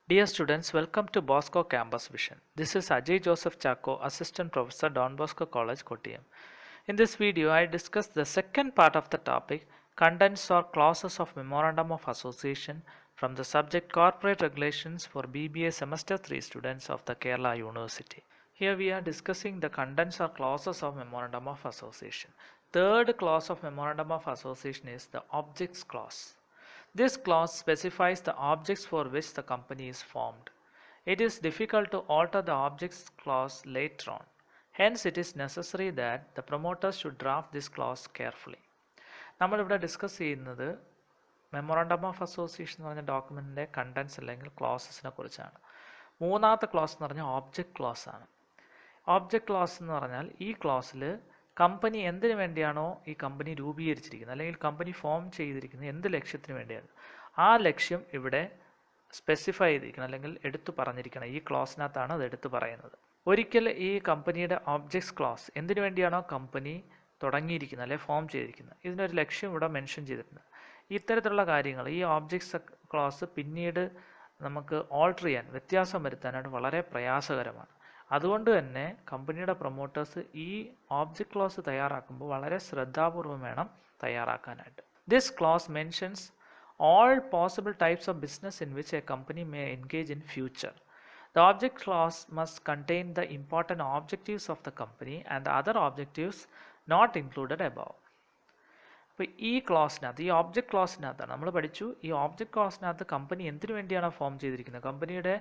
Dear students, welcome to Bosco Campus Vision. This is Ajay Joseph Chacko, Assistant Professor, Don Bosco College, Kottayam. In this video, I discuss the second part of the topic, Contents or Clauses of Memorandum of Association from the subject Corporate Regulations for BBA Semester 3 students of the Kerala University. Here we are discussing the contents or clauses of Memorandum of Association. Third clause of Memorandum of Association is the Objects Clause. This clause specifies the objects for which the company is formed. It is difficult to alter the objects clause later on. Hence, it is necessary that the promoters should draft this clause carefully. നമ്മളിവിടെ discuss ചെയ്യുന്നത് memorandum of association എന്ന് പറഞ്ഞ ഡോക്യുമെൻറ്റിൻ്റെ contents അല്ലെങ്കിൽ ക്ലോസസിനെ കുറിച്ചാണ്. മൂന്നാമത്തെ close എന്ന് പറഞ്ഞാൽ object close ആണ്. ഓബ്ജക്റ്റ് ക്ലോസ് എന്ന് പറഞ്ഞാൽ ഈ ക്ലോസിൽ കമ്പനി എന്തിനു വേണ്ടിയാണോ ഈ കമ്പനി രൂപീകരിച്ചിരിക്കുന്നത് അല്ലെങ്കിൽ കമ്പനി ഫോം ചെയ്തിരിക്കുന്നത് എന്ത് ലക്ഷ്യത്തിന് വേണ്ടിയാണ് ആ ലക്ഷ്യം ഇവിടെ സ്പെസിഫൈ ചെയ്തിരിക്കണം അല്ലെങ്കിൽ എടുത്തു പറഞ്ഞിരിക്കണം. ഈ ക്ലോസിനകത്താണ് അത് എടുത്തു പറയുന്നത്. ഒരിക്കൽ ഈ കമ്പനിയുടെ ഓബ്ജക്ട്സ് ക്ലോസ് എന്തിനു വേണ്ടിയാണോ കമ്പനി തുടങ്ങിയിരിക്കുന്നത് അല്ലെങ്കിൽ ഫോം ചെയ്തിരിക്കുന്നത് ഇതിനൊരു ലക്ഷ്യം ഇവിടെ മെൻഷൻ ചെയ്തിട്ടുണ്ട്. ഇത്തരത്തിലുള്ള കാര്യങ്ങൾ ഈ ഓബ്ജക്ട്സ് ക്ലോസ് പിന്നീട് നമുക്ക് ഓൾട്ടർ ചെയ്യാൻ വ്യത്യാസം വരുത്താനായിട്ട് വളരെ പ്രയാസകരമാണ്. അതുകൊണ്ട് തന്നെ കമ്പനിയുടെ പ്രൊമോട്ടേഴ്സ് ഈ ഓബ്ജക്റ്റ് ക്ലോസ് തയ്യാറാക്കുമ്പോൾ വളരെ ശ്രദ്ധാപൂർവം വേണം തയ്യാറാക്കാനായിട്ട്. This close mentions all possible types of business in which a company may engage in future. The object clause must contain the important objectives of the company and the other objectives not included above. അപ്പോൾ ഈ ക്ലോസിനകത്ത് ഈ object ക്ലോസിനകത്താണ് നമ്മൾ പഠിച്ചു. ഈ object ക്ലോസിനകത്ത് company എന്തിനു വേണ്ടിയാണ് form ചെയ്തിരിക്കുന്നത് കമ്പനിയുടെ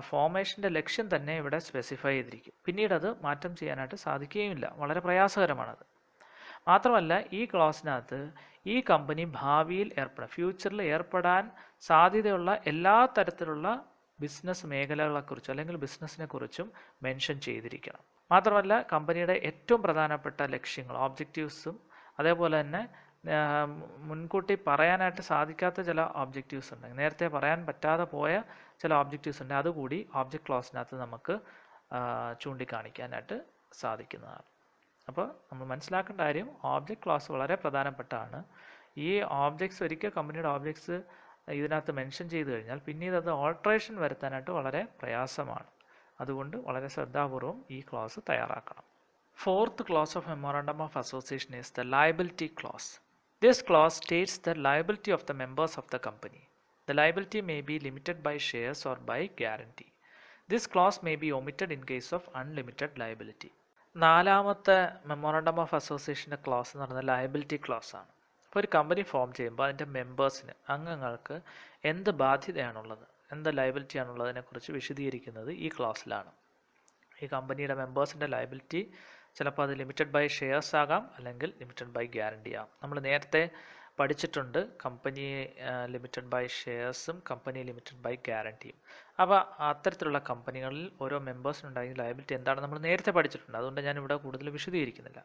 ഫോർമേഷൻ്റെ ലക്ഷ്യം തന്നെ ഇവിടെ സ്പെസിഫൈ ചെയ്തിരിക്കും. പിന്നീട് അത് മാറ്റം ചെയ്യാനായിട്ട് സാധിക്കുകയുമില്ല, വളരെ പ്രയാസകരമാണത്. മാത്രമല്ല ഈ ക്ലോസിനകത്ത് ഈ കമ്പനി ഭാവിയിൽ ഫ്യൂച്ചറിൽ ഏർപ്പെടാൻ സാധ്യതയുള്ള എല്ലാ തരത്തിലുള്ള ബിസിനസ് മേഖലകളെക്കുറിച്ചും അല്ലെങ്കിൽ ബിസിനസ്സിനെ കുറിച്ചും മെൻഷൻ ചെയ്തിരിക്കണം. മാത്രമല്ല കമ്പനിയുടെ ഏറ്റവും പ്രധാനപ്പെട്ട ലക്ഷ്യങ്ങൾ ഓബ്ജക്റ്റീവ്സും അതേപോലെ തന്നെ മുൻകൂട്ടി പറയാനായിട്ട് സാധിക്കാത്ത ചില ഓബ്ജക്റ്റീവ്സ് ഉണ്ട്, നേരത്തെ പറയാൻ പറ്റാതെ പോയ ചില ഓബ്ജക്റ്റീവ്സ് ഉണ്ട്, അതുകൂടി ഓബ്ജക്റ്റ് ക്ലോസിനകത്ത് നമുക്ക് ചൂണ്ടിക്കാണിക്കാനായിട്ട് സാധിക്കുന്നതാണ്. അപ്പോൾ നമ്മൾ മനസ്സിലാക്കേണ്ട കാര്യം ഓബ്ജക്റ്റ് ക്ലോസ് വളരെ പ്രധാനപ്പെട്ടതാണ്. ഈ ഓബ്ജക്ട്സ് ഒരിക്കൽ കമ്പനിയുടെ ഓബ്ജക്ട്സ് ഇതിനകത്ത് മെൻഷൻ ചെയ്ത് കഴിഞ്ഞാൽ പിന്നീട് അത് ഓൾട്ടറേഷൻ വരുത്താനായിട്ട് വളരെ പ്രയാസമാണ്. അതുകൊണ്ട് വളരെ ശ്രദ്ധാപൂർവം ഈ ക്ലോസ് തയ്യാറാക്കണം. Fourth clause of Memorandum of Association is the liability clause. This clause states the liability of the members of the company. The liability may be limited by shares or by guarantee. This clause may be omitted in case of unlimited liability. നാലാമത്തെ memorandum of അസോസിയേഷൻ്റെ close എന്ന് പറയുന്നത് liability close ആണ്. അപ്പോൾ ഒരു company form ചെയ്യുമ്പോൾ അതിൻ്റെ മെമ്പേഴ്സിന് അംഗങ്ങൾക്ക് എന്ത് ബാധ്യതയാണുള്ളത്, എന്ത് ലയബിലിറ്റി ആണുള്ളതിനെക്കുറിച്ച് വിശദീകരിക്കുന്നത് ഈ ക്ലോസിലാണ്. ഈ കമ്പനിയുടെ മെമ്പേഴ്സിൻ്റെ ലയബിലിറ്റി ചിലപ്പോൾ അത് ലിമിറ്റഡ് ബൈ ഷെയർസ് ആകാം അല്ലെങ്കിൽ ലിമിറ്റഡ് ബൈ ഗ്യാരണ്ടി ആകാം. നമ്മൾ നേരത്തെ പഠിച്ചിട്ടുണ്ട് കമ്പനി ലിമിറ്റഡ് ബൈ ഷെയർസും കമ്പനി ലിമിറ്റഡ് ബൈ ഗ്യാരണ്ടിയും. അപ്പോൾ അത്തരത്തിലുള്ള കമ്പനികളിൽ ഓരോ മെമ്പേഴ്സിനുണ്ടായിരുന്ന ലയബിലിറ്റി എന്താണെന്ന് നമ്മൾ നേരത്തെ പഠിച്ചിട്ടുണ്ട്. അതുകൊണ്ട് ഞാനിവിടെ കൂടുതൽ വിശദീകരിക്കുന്നില്ല.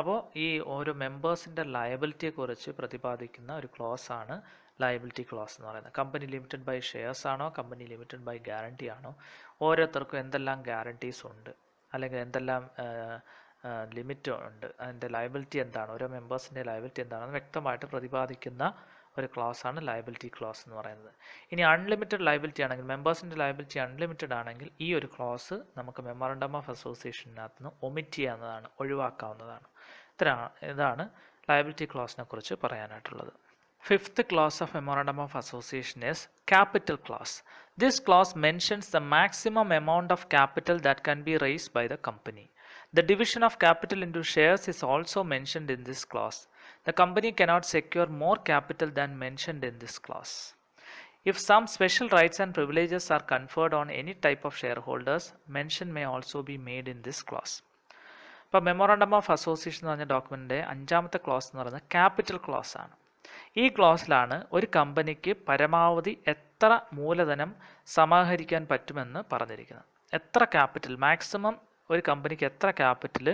അപ്പോൾ ഈ ഓരോ മെമ്പേഴ്സിൻ്റെ ലയബിലിറ്റിയെക്കുറിച്ച് പ്രതിപാദിക്കുന്ന ഒരു ക്ലോസ് ആണ് ലയബിലിറ്റി ക്ലോസ് എന്ന് പറയുന്നത്. കമ്പനി ലിമിറ്റഡ് ബൈ ഷെയർസ് ആണോ കമ്പനി ലിമിറ്റഡ് ബൈ ഗ്യാരണ്ടി ആണോ, ഓരോരുത്തർക്കും എന്തെല്ലാം ഗ്യാരണ്ടീസ് ഉണ്ട് അല്ലെങ്കിൽ എന്തെല്ലാം ലിമിറ്റ് ഉണ്ട്, അതിൻ്റെ ലയബിലിറ്റി എന്താണ്, ഓരോ മെമ്പേഴ്സിൻ്റെ ലയബിലിറ്റി എന്താണെന്ന് വ്യക്തമായിട്ട് പ്രതിപാദിക്കുന്ന ഒരു ക്ലോസ് ആണ് ലയബിലിറ്റി ക്ലോസ് എന്ന് പറയുന്നത്. ഇനി അൺലിമിറ്റഡ് ലയബിലിറ്റി ആണെങ്കിൽ മെമ്പേഴ്സിൻ്റെ ലയബിലിറ്റി അൺലിമിറ്റഡ് ആണെങ്കിൽ ഈ ഒരു ക്ലോസ് നമുക്ക് മെമ്മോറാണ്ടം ഓഫ് അസോസിയേഷനകത്ത് നിന്ന് ഒമിറ്റ് ചെയ്യാവുന്നതാണ്, ഒഴിവാക്കാവുന്നതാണ്. ഇതാണ് ലയബിലിറ്റി ക്ലോസിനെ കുറിച്ച് പറയാനായിട്ടുള്ളത്. Fifth clause of Memorandum of Association is Capital Clause. This clause mentions the maximum amount of capital that can be raised by the company. The division of capital into shares is also mentioned in this clause. The company cannot secure more capital than mentioned in this clause. If some special rights and privileges are conferred on any type of shareholders, mention may also be made in this clause. ഇപ്പോൾ memorandum of association എന്ന് പറഞ്ഞ ഡോക്യുമെൻറ്റിൻ്റെ അഞ്ചാമത്തെ close എന്ന് പറയുന്നത് capital close ആണ്. ഈ ക്ലോസിലാണ് ഒരു കമ്പനിക്ക് പരമാവധി എത്ര മൂലധനം സമാഹരിക്കാൻ പറ്റുമെന്ന് പറഞ്ഞിരിക്കുന്നത്. എത്ര ക്യാപിറ്റൽ മാക്സിമം ഒരു കമ്പനിക്ക് എത്ര ക്യാപിറ്റൽ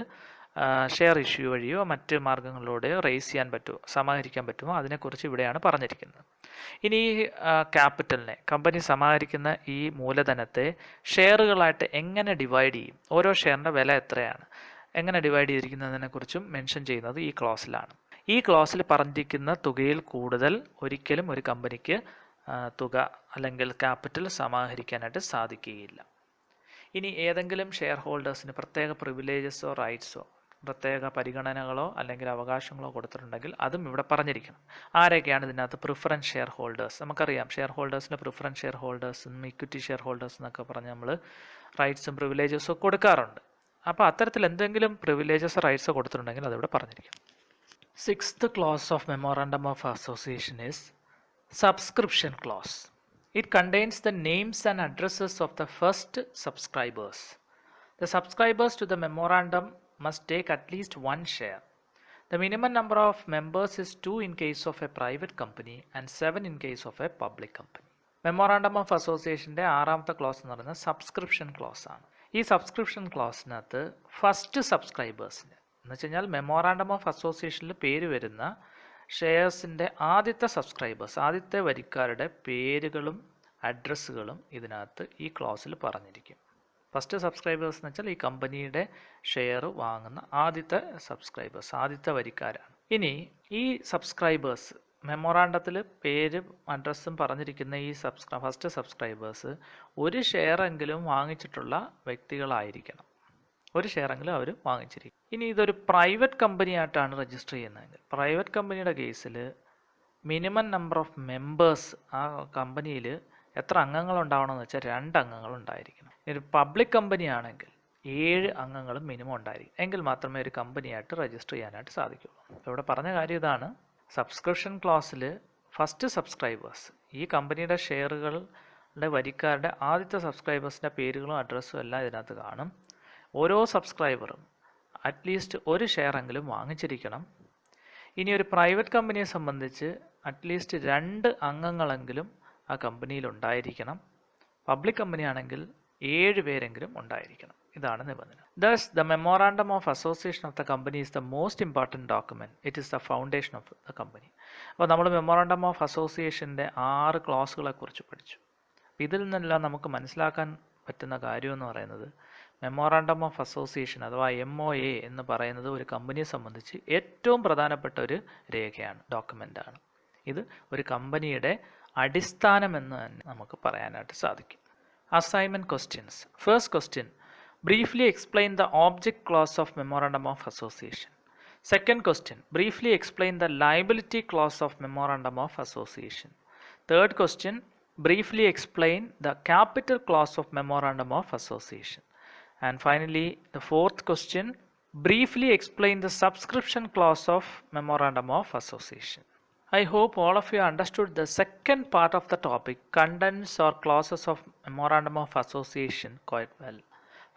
ഷെയർ ഇഷ്യൂ വഴിയോ മറ്റ് മാർഗങ്ങളിലൂടെയോ റേസ് ചെയ്യാൻ പറ്റുമോ, സമാഹരിക്കാൻ പറ്റുമോ, അതിനെക്കുറിച്ച് ഇവിടെയാണ് പറഞ്ഞിരിക്കുന്നത്. ഇനി ഈ ക്യാപിറ്റലിനെ കമ്പനി സമാഹരിക്കുന്ന ഈ മൂലധനത്തെ ഷെയറുകളായിട്ട് എങ്ങനെ ഡിവൈഡ് ചെയ്യും, ഓരോ ഷെയറിൻ്റെ വില എത്രയാണ്, എങ്ങനെ ഡിവൈഡ് ചെയ്തിരിക്കുന്നതിനെക്കുറിച്ചും മെൻഷൻ ചെയ്യുന്നത് ഈ ക്ലോസിലാണ്. ഈ ക്ലോസിൽ പറഞ്ഞിരിക്കുന്ന തുകയിൽ കൂടുതൽ ഒരിക്കലും ഒരു കമ്പനിക്ക് തുക അല്ലെങ്കിൽ ക്യാപിറ്റൽ സമാഹരിക്കാനായിട്ട് സാധിക്കുകയില്ല. ഇനി ഏതെങ്കിലും ഷെയർ ഹോൾഡേഴ്സിന് പ്രത്യേക പ്രിവിലേജസോ റൈറ്റ്സോ പ്രത്യേക പരിഗണനകളോ അല്ലെങ്കിൽ അവകാശങ്ങളോ കൊടുത്തിട്ടുണ്ടെങ്കിൽ അതും ഇവിടെ പറഞ്ഞിരിക്കണം. ആരൊക്കെയാണ് ഇതിനകത്ത് പ്രിഫറൻസ് ഷെയർ ഹോൾഡേഴ്സ്? നമുക്കറിയാം ഷെയർ ഹോൾഡേഴ്സിന് പ്രിഫറൻസ് ഷെയർ ഹോൾഡേഴ്സും ഇക്വിറ്റി ഷെയർ ഹോൾഡേഴ്സ് എന്നൊക്കെ പറഞ്ഞ് നമ്മൾ റൈറ്റ്സും പ്രിവിലേജസും കൊടുക്കാറുണ്ട്. അപ്പോൾ അത്തരത്തിൽ എന്തെങ്കിലും പ്രിവിലേജസ് റൈറ്റ്സ് കൊടുത്തിട്ടുണ്ടെങ്കിൽ അതിവിടെ പറഞ്ഞിരിക്കണം. Sixth clause of Memorandum of Association is subscription clause. It contains the names and addresses of the first subscribers. The subscribers to the memorandum must take at least one share. The minimum number of members is 2 in case of a private company and 7 in case of a public company. Memorandum of Associationന്റെ ആറാമത്തെ close എന്ന് പറയുന്നത് subscription close ആണ്. ഈ subscription ക്ലോസിനകത്ത് first സബ്സ്ക്രൈബേഴ്സിന് എന്ന് വെച്ച് കഴിഞ്ഞാൽ memorandum of അസോസിയേഷനിൽ പേര് വരുന്ന ഷെയർസിൻ്റെ ആദ്യത്തെ സബ്സ്ക്രൈബേഴ്സ്, ആദ്യത്തെ വരിക്കാരുടെ പേരുകളും അഡ്രസ്സുകളും ഇതിനകത്ത് ഈ ക്ലോസിൽ പറഞ്ഞിരിക്കും. ഫസ്റ്റ് സബ്സ്ക്രൈബേഴ്സ് എന്ന് വെച്ചാൽ ഈ കമ്പനിയുടെ ഷെയർ വാങ്ങുന്ന ആദ്യത്തെ സബ്സ്ക്രൈബേഴ്സ്, ആദ്യത്തെ വരിക്കാരാണ്. ഇനി ഈ സബ്സ്ക്രൈബേഴ്സ് മെമ്മോറാണ്ടത്തിൽ പേരും അഡ്രസ്സും പറഞ്ഞിരിക്കുന്ന ഈ ഫസ്റ്റ് സബ്സ്ക്രൈബേഴ്സ് ഒരു ഷെയറെങ്കിലും വാങ്ങിച്ചിട്ടുള്ള വ്യക്തികളായിരിക്കണം. ഒരു ഷെയറെങ്കിലും അവർ വാങ്ങിച്ചിരിക്കും. ഇനി ഇതൊരു പ്രൈവറ്റ് കമ്പനി ആയിട്ടാണ് രജിസ്റ്റർ ചെയ്യുന്നതെങ്കിൽ പ്രൈവറ്റ് കമ്പനിയുടെ കേസിൽ മിനിമം നമ്പർ ഓഫ് മെമ്പേഴ്സ് ആ കമ്പനിയിൽ എത്ര അംഗങ്ങൾ ഉണ്ടാവണമെന്ന് വെച്ചാൽ 2 അംഗങ്ങൾ ഉണ്ടായിരിക്കണം. ഒരു പബ്ലിക് കമ്പനി ആണെങ്കിൽ 7 അംഗങ്ങളും മിനിമം ഉണ്ടായിരിക്കും. എങ്കിൽ മാത്രമേ ഒരു കമ്പനിയായിട്ട് രജിസ്റ്റർ ചെയ്യാനായിട്ട് സാധിക്കുള്ളൂ. അപ്പോൾ ഇവിടെ പറഞ്ഞ കാര്യം ഇതാണ്. സബ്സ്ക്രിപ്ഷൻ ക്ലോസിൽ ഫസ്റ്റ് സബ്സ്ക്രൈബേഴ്സ് ഈ കമ്പനിയുടെ ഷെയറുകളുടെ വരിക്കാരുടെ ആദ്യത്തെ സബ്സ്ക്രൈബേഴ്സിൻ്റെ പേരുകളും അഡ്രസ്സും എല്ലാം ഇതിനകത്ത് കാണും. ഓരോ സബ്സ്ക്രൈബറും അറ്റ്ലീസ്റ്റ് ഒരു ഷെയറെങ്കിലും വാങ്ങിച്ചിരിക്കണം. ഇനി ഒരു പ്രൈവറ്റ് കമ്പനിയെ സംബന്ധിച്ച് അറ്റ്ലീസ്റ്റ് 2 അംഗങ്ങളെങ്കിലും ആ കമ്പനിയിൽ ഉണ്ടായിരിക്കണം. പബ്ലിക് കമ്പനി ആണെങ്കിൽ 7 പേരെങ്കിലും ഉണ്ടായിരിക്കണം. ഇതാണ് നിബന്ധന. Thus, the Memorandum of Association of the company is the most important document. It is the foundation of the company. അപ്പോൾ നമ്മൾ മെമ്മോറാണ്ടം ഓഫ് അസോസിയേഷൻ്റെ 6 ക്ലോസുകളെ കുറിച്ച് പഠിച്ചു. ഇതിൽ നിന്നെല്ലാം നമുക്ക് മനസ്സിലാക്കാൻ പറ്റുന്ന കാര്യം എന്ന് പറയുന്നത് മെമ്മോറാണ്ടം ഓഫ് അസോസിയേഷൻ അഥവാ MOA എന്ന് പറയുന്നത് ഒരു കമ്പനിയെ സംബന്ധിച്ച് ഏറ്റവും പ്രധാനപ്പെട്ട ഒരു രേഖയാണ്, ഡോക്യുമെൻ്റാണ്. ഇത് ഒരു കമ്പനിയുടെ അടിസ്ഥാനമെന്ന് തന്നെ നമുക്ക് പറയാനായിട്ട് സാധിക്കും. Assignment questions. First question, briefly explain the object clause of Memorandum of Association. Second question, briefly explain the liability clause of Memorandum of Association. Third question, briefly explain the capital clause of Memorandum of Association. And finally, the fourth question, briefly explain the subscription clause of Memorandum of Association. I hope all of you understood the second part of the topic, contents or clauses of Memorandum of Association, quite well.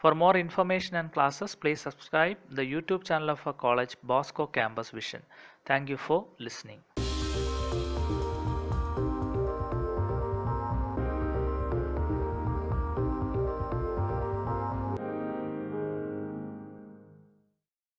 For more information and classes, please subscribe the YouTube channel of our college, Bosco Campus Vision. Thank you for listening.